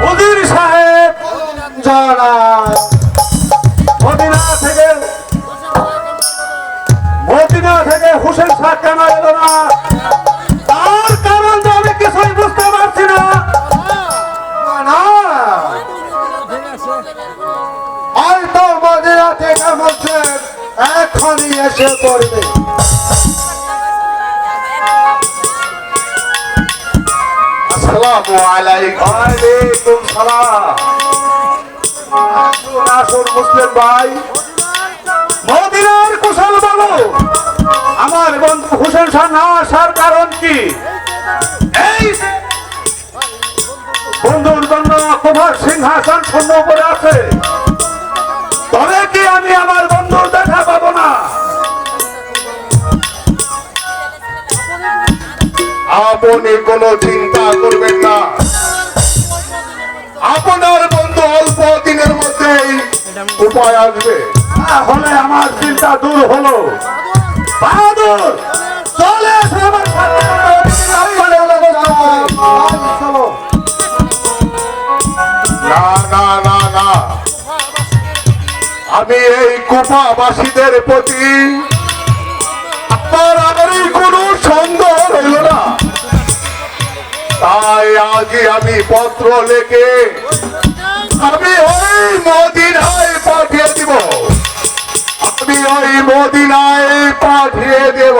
উজির সাহেব জানা মদিনা থেকে হুসেন শাহ কেন এলো না? তার কারণ তো আমি কিছুই বুঝতে পারছি না। হয়তো মদিনা থেকে বলছেন এখনই এসে পড়বে। আসসালামু আলাইকুম। ওয়ালাইকুম সালাম। আসুন আসুন মুসলিম ভাই, মদিনার কুশল বলো। আমার বন্ধু হুসেন শাহ না আসার কারণ কি? এই বন্ধুর জন্য কুমার সিংহাসন শূন্য করে আছে, তবে কি আমি আমার বন্ধুর দেখা পাবো না? আপনি কোনো চিন্তা করবেন না, আপনার বন্ধু অল্প দিনের মধ্যেই উপায় আসবে। তাহলে আমার চিন্তা দূর হলো। বাহাদুর চলে আমার সাথে। না না না না, আমি এই কুপাবাসীদের প্রতি আমার আগেই কোনো সন্দেহ রইল না, তাই আজই আমি পত্র লিখে আমি ওই মদিনায় পাঠিয়ে দিব। আমি ওই মদিনায় পাঠিয়ে দেব।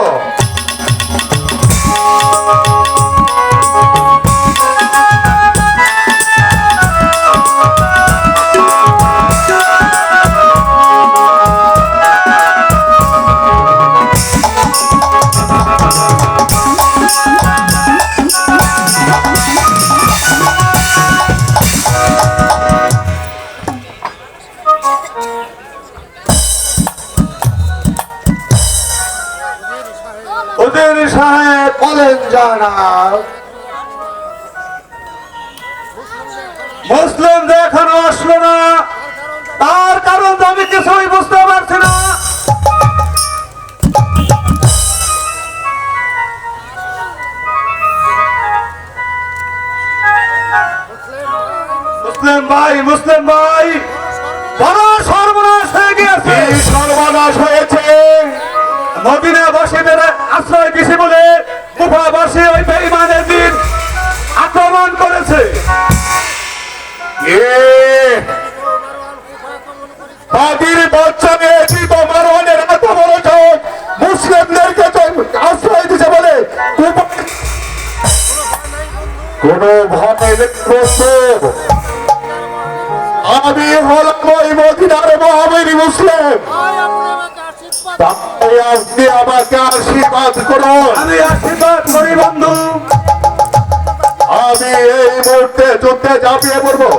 উজির সাহেব বলেন জানা, মুসলিম এখনো আসলো না, তার কারণ আমি কিছুই বুঝতে পারছি না। মুসলিম ভাই বড় সর্বনাশ হয়ে গিয়েছে। সর্বনাশ হয়েছে, মদিনাবাসীদের আশ্রয় দিছি বলে কুফাবাসী ওই বেঈমানের দিন আক্রমণ করেছে। বাদির বাচ্চা মেয়েটি তোমার অনেক এত বড় চোখ, মুসলিমদেরকে আশ্রয় দিছে বলে কোন ভয়ের প্রস্তুত। আমি হলাম ওই মদিনার মহাবীর মুসলিম, তাই আপনি আমাকে আশীর্বাদ করুন। আমি আশীর্বাদ করি বন্ধু। আমি এই মুহূর্তে যুদ্ধে ঝাঁপিয়ে পড়বো।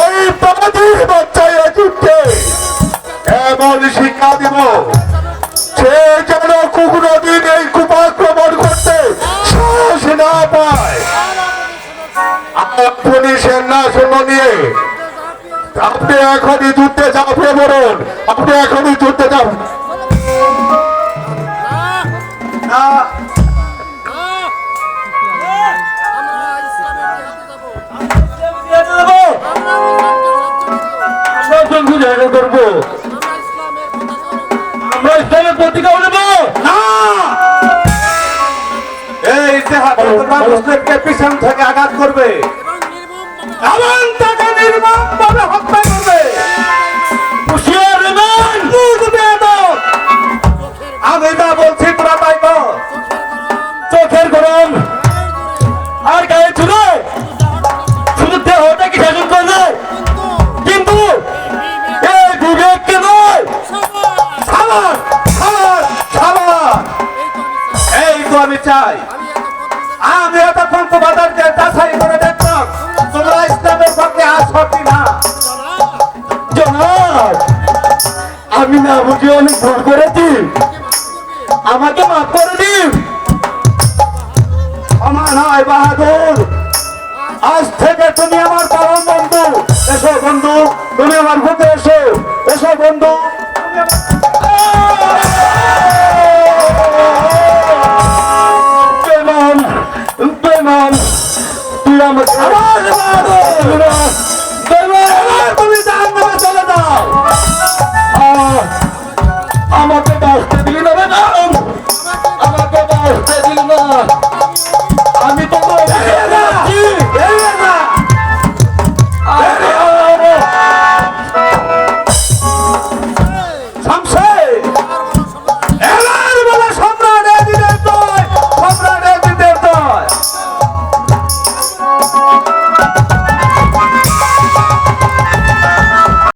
ওই বাদির বাচ্চায় যুদ্ধে এমন শিক্ষা দিব, সে যেন কোনদিন এই কুপাক্রমণ করতে সাহস না পায়। আপনি সেনাসৈন্য নিয়ে আপনি এখনই যুদ্ধে ঝাঁপিয়ে পড়ুন। আপনি এখনই যুদ্ধে যান। করবো আমরা ইসলামের প্রতিজ্ঞা নেব না। এই মুসলিমকে পিছন থেকে আঘাত করবে এবং তাকে নির্মমভাবে হত্যা করবে। আমি যা বলছি তোরা তাই কর। চোখের গরম আর গায়ে চুলে শুধু দেহটাকে শাসন করবে, কিন্তু এই বিবেককে নয়। এই তো আমি চাই। আমি এতক্ষণ তোমাদেরকে যাচাই করে দেখলাম তোমরা ইসলামের পক্ষে আসো কিনা। জনাব, আমি না বুঝে অনেক ভুল করেছি, আমাকে মাফ করে দিন। আমার নয় বাহাদুর, আজ থেকে তুমি আমার পরম বন্ধু। এসো বন্ধু, তুমি আমার বুকে এসো। এসো বন্ধু। বেমান গুরু